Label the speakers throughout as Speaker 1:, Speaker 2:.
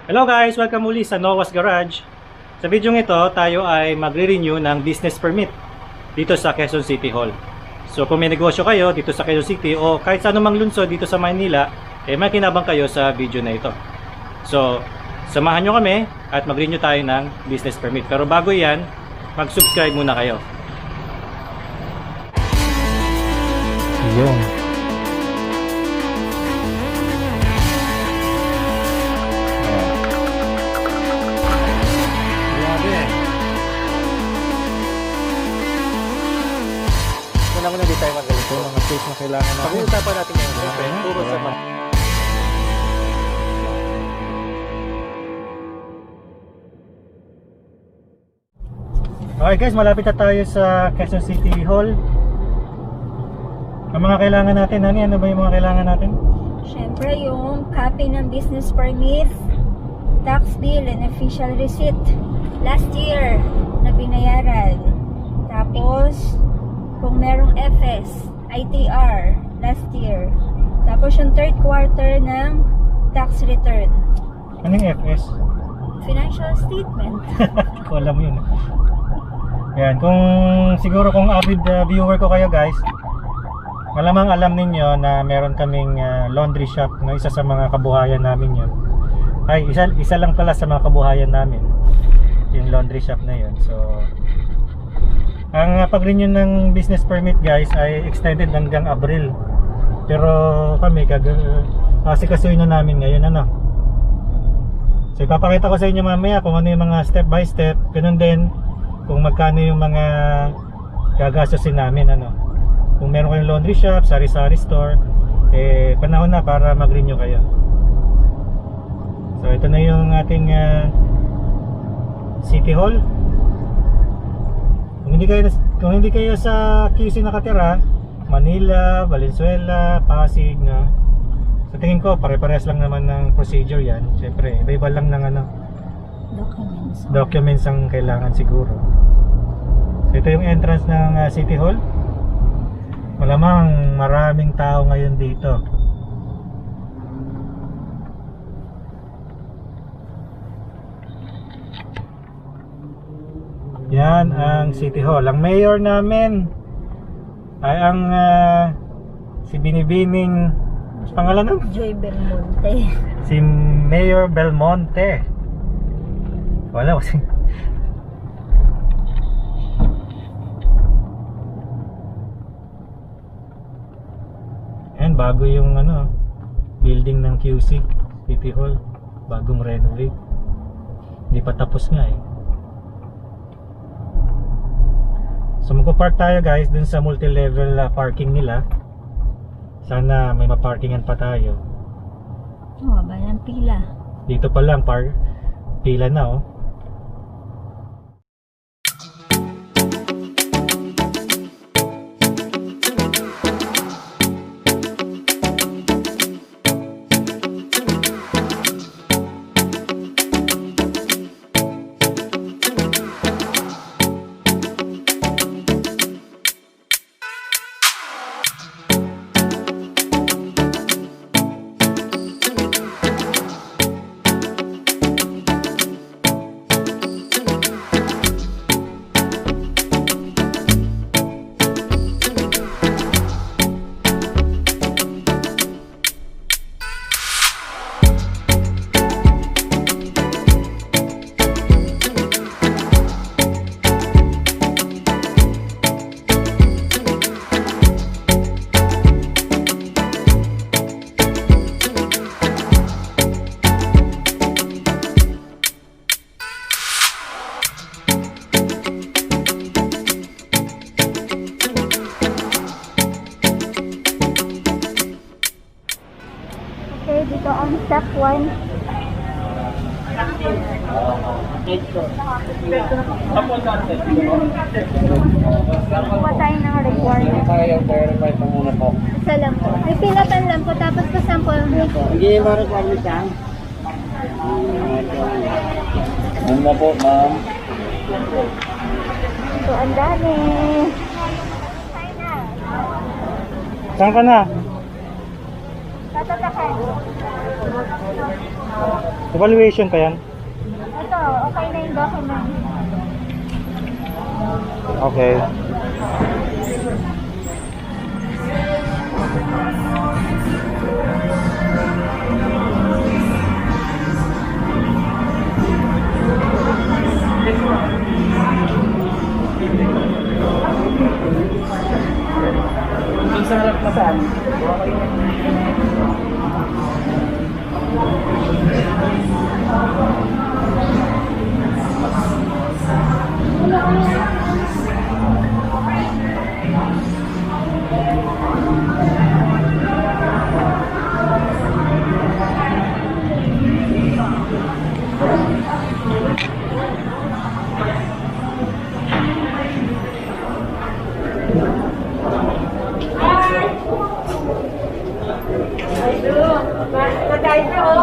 Speaker 1: Hello guys! Welcome muli sa Noah's Garage. Sa video ito, tayo ay magre-renew ng business permit dito sa Quezon City Hall. So kung may negosyo kayo dito sa Quezon City o kahit sa anumang lungsod dito sa Manila, may kinabang kayo sa video na ito. So, samahan nyo kami at mag-renew tayo ng business permit. Pero bago yan, mag-subscribe muna kayo. Yun. Muna di tayo magaling po. Mga safe na kailangan natin. Pag-uusapan natin ngayon, siyempre, puro sa mga... Okay guys, malapit na tayo sa Quezon City Hall. Ang mga kailangan natin, ano ba yung mga kailangan natin?
Speaker 2: Siyempre, yung copy ng business permit, tax bill, and official receipt last year na binayaran. Tapos, kung merong FS, ITR last year. Tapos yung third quarter ng tax return.
Speaker 1: Anong FS?
Speaker 2: Financial statement.
Speaker 1: Ko alam yun. Yan, siguro kung avid viewer ko kayo guys, malamang alam ninyo na meron kaming laundry shop, no? Isa sa mga kabuhayan namin yun. Ay, isa lang pala sa mga kabuhayan namin yung laundry shop na yun. So ang pag-renew ng business permit guys ay extended hanggang Abril. Pero kami kasikasuhin na namin ngayon So ipapakita ko sa inyo mamaya kung ano yung mga step by step. Ganun din kung magkano yung mga gagastusin namin Kung meron kayong laundry shop, sari-sari store, panahon na para mag-renew kayo. So ito na yung ating City Hall. Kung hindi kayo sa QC nakatira, Manila, Valenzuela, Pasig sa tingin ko pare-parehas lang naman ng procedure yan. Siyempre, iba-iba lang ng documents ang kailangan siguro. So ito yung entrance ng City Hall. Malamang maraming tao ngayon dito. Yan ang City Hall. Ang mayor namin ay ang si Binibining pangalan nun?
Speaker 2: Joy Belmonte.
Speaker 1: Si Mayor Belmonte. Wala kasi. Yan, bago yung building ng QC City Hall. Bagong renovate. Hindi pa tapos nga So magpo-park tayo guys dun sa multi-level parking nila. Sana may maparkingan pa tayo.
Speaker 2: Haba ng pila.
Speaker 1: Dito pa lang pila na
Speaker 2: Okay, dito ang step 1. Kuha tayo ng requirement. Isa lang po. May pilatan lang po, tapos pasample.
Speaker 3: Hindi ba requirement yan? Ano po, ma'am?
Speaker 2: Ito, ang dami.
Speaker 1: Saan ka na?
Speaker 2: Tatatakan.
Speaker 1: Evaluation pa yan?
Speaker 2: Ito, okay na yung document.
Speaker 1: Okay.
Speaker 3: Sa harap na saan?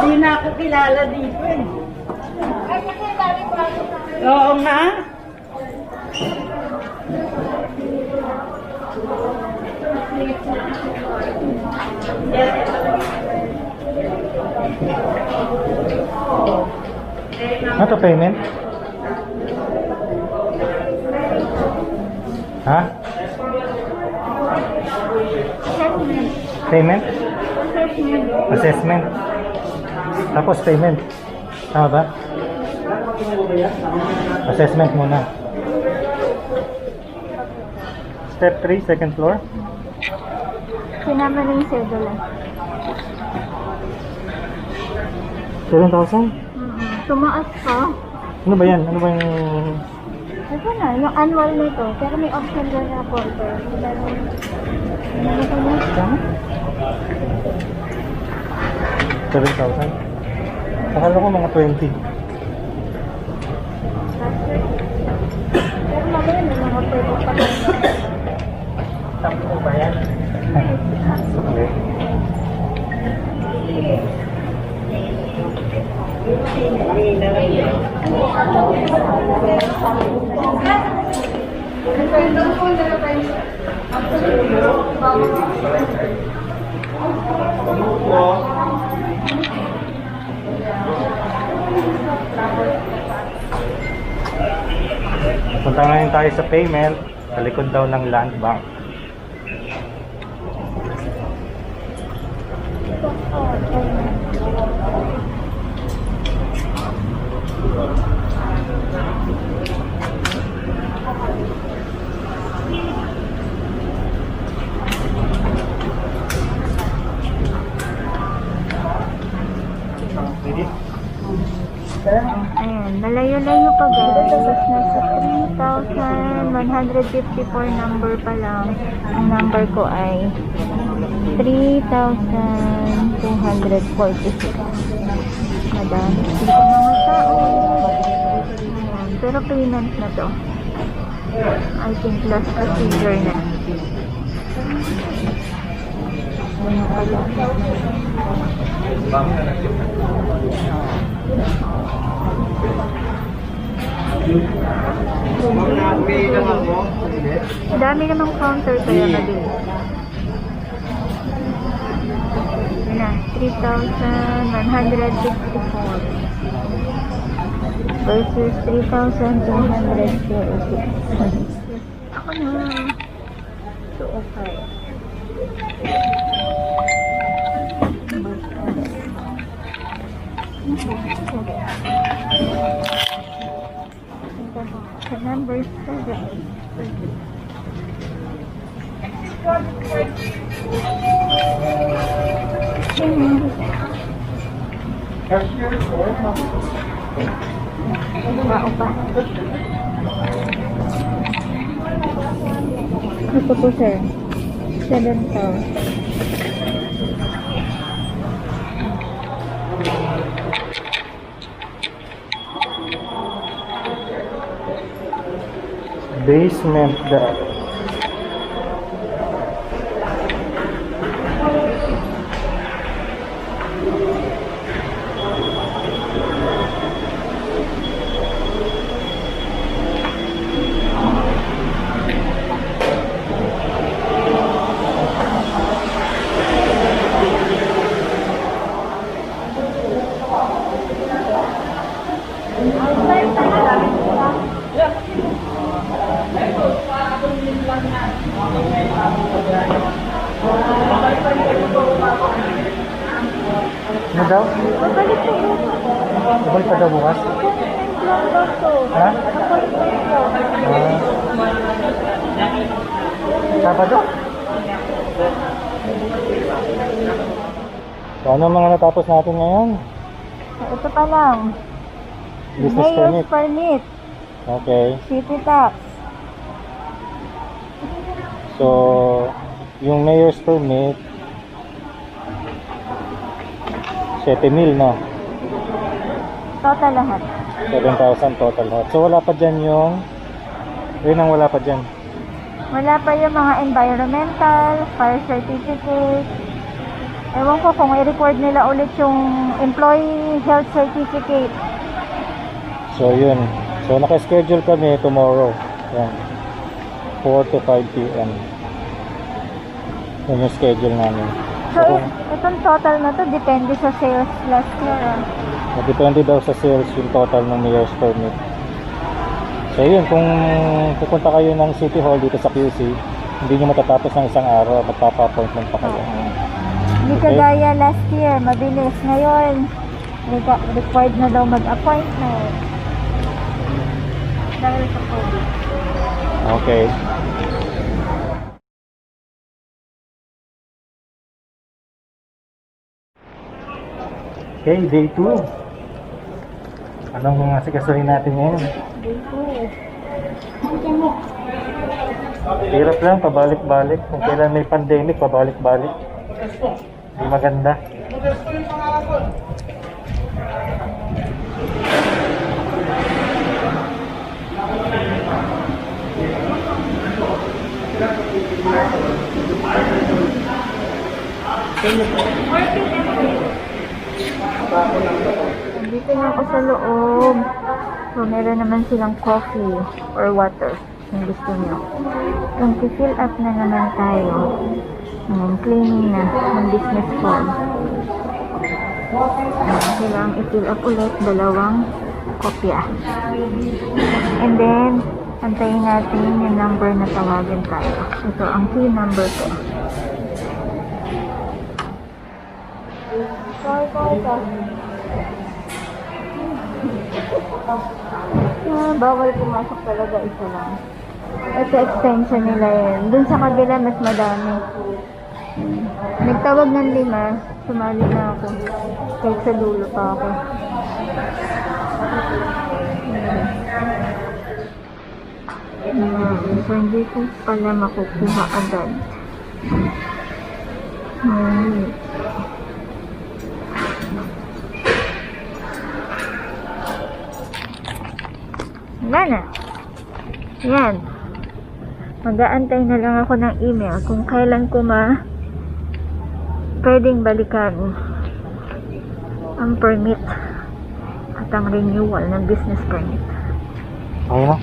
Speaker 4: Hindi na ako kilala dito eh. Oo nga.
Speaker 1: Ano to, payment? Ha? Payment? Assessment. Tapos payment. Tama ba? Assessment muna. Step 3, second floor.
Speaker 2: Sinama na yung cedula.
Speaker 1: 7,000?
Speaker 2: Tumaas pa.
Speaker 1: Ano ba yan? Ano ba yung...
Speaker 2: Ito na, yung annual nito. Pero may option doon na porter. Ano ko na?
Speaker 1: Kano? 7,000? Akala ko mga 20.
Speaker 2: Pero mamaya may mga pwede pa kayo.
Speaker 3: Tampo ba yan?
Speaker 1: Okay. Punta ngayon tayo sa payment sa likod daw ng Land Bank. Ready?
Speaker 2: Ayan, malayo-layo pa guys. Nasa 3,154 number pa lang. Ang number ko ay 3,246. Madami. Hindi ko mga tao. Ayan, pero payment na to. I think last procedure na. Ayan pala. Dami namang counter kaya mabilis. Yun na, 3,164 versus 3,246. Ako na. So, okay. Sa number 7. Upa. Ito po sir. 7,000.
Speaker 1: Basement deck. Ano daw?
Speaker 2: Babalik po bukas.
Speaker 1: Babalik pa daw bukas?
Speaker 2: Lang daw to.
Speaker 1: Ha?
Speaker 2: Appointment daw.
Speaker 1: Sabado? So, ano mga natapos natin ngayon?
Speaker 2: Ito pa lang.
Speaker 1: Business permit.
Speaker 2: Mayor's permit.
Speaker 1: Okay.
Speaker 2: City tax.
Speaker 1: So, yung mayor's permit 7,000, no?
Speaker 2: Total lahat.
Speaker 1: 7,000 total lahat. So, wala pa dyan yung yun ang wala pa dyan.
Speaker 2: Wala pa yung mga environmental, fire certificate. Ewan ko kung i-record nila ulit yung employee health certificate.
Speaker 1: So, yun. So, naka-schedule kami tomorrow. Yan. 4 to 5 p.m. Yun yung schedule namin.
Speaker 2: So, itong total na to depende sa sales last year.
Speaker 1: Depende daw sa sales yung total ng mayor's permit. So, yun. Kung pupunta kayo ng City Hall dito sa QC, hindi nyo matatapos ng isang araw. Magpapa-appointment pa kayo.
Speaker 2: Hindi kagaya last year, mabilis. Ngayon, required na daw mag-appointment. Dahil sa COVID.
Speaker 1: Okay. Okay, day 2. Anong mga sikasuhin natin ngayon? Hirap lang, pabalik-balik. Kung kailan may pandemic, pabalik-balik. Hindi maganda.
Speaker 2: Dito na ako sa loob. So, meron naman silang coffee or water kung gusto nyo. Kung fill up na naman tayo, cleaning na ng business form. Kailangan i-fill up ulit 2 kopya. And then, antayin natin yung number na tawagan tayo. Ito ang key number ko. Bawal pumasok talaga, isa lang. Ito extension nila yan. Dun sa kabila mas madami. Nagtawag ng 5, sumali na ako. Kahit sa dulo pa ako. So hindi ko pala makukuha agad. Wala na. Yan. Mag-aantay na lang ako ng email kung kailan ko pwedeng balikan ang permit at ang renewal ng business permit.
Speaker 1: Okay na?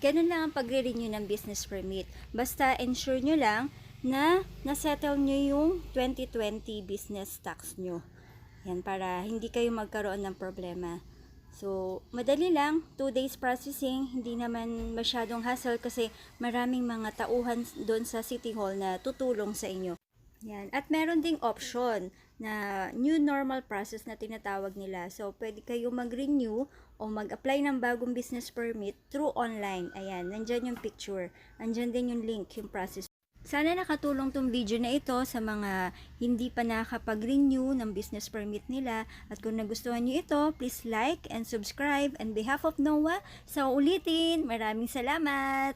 Speaker 5: Ganun lang ang pagre-renew ng business permit. Basta ensure nyo lang na nasettle nyo yung 2020 business tax nyo. Yan, para hindi kayo magkaroon ng problema. So, madali lang, 2 days processing, hindi naman masyadong hassle kasi maraming mga tauhan doon sa City Hall na tutulong sa inyo. Yan. At meron ding option na new normal process na tinatawag nila. So, pwede kayo mag-renew o mag-apply ng bagong business permit through online. Ayan, nandyan yung picture. Nandyan din yung link, yung process. Sana nakatulong tong video na ito sa mga hindi pa nakapag-renew ng business permit nila. At kung nagustuhan nyo ito, please like and subscribe. On behalf of NOAA, sa ulitin, maraming salamat!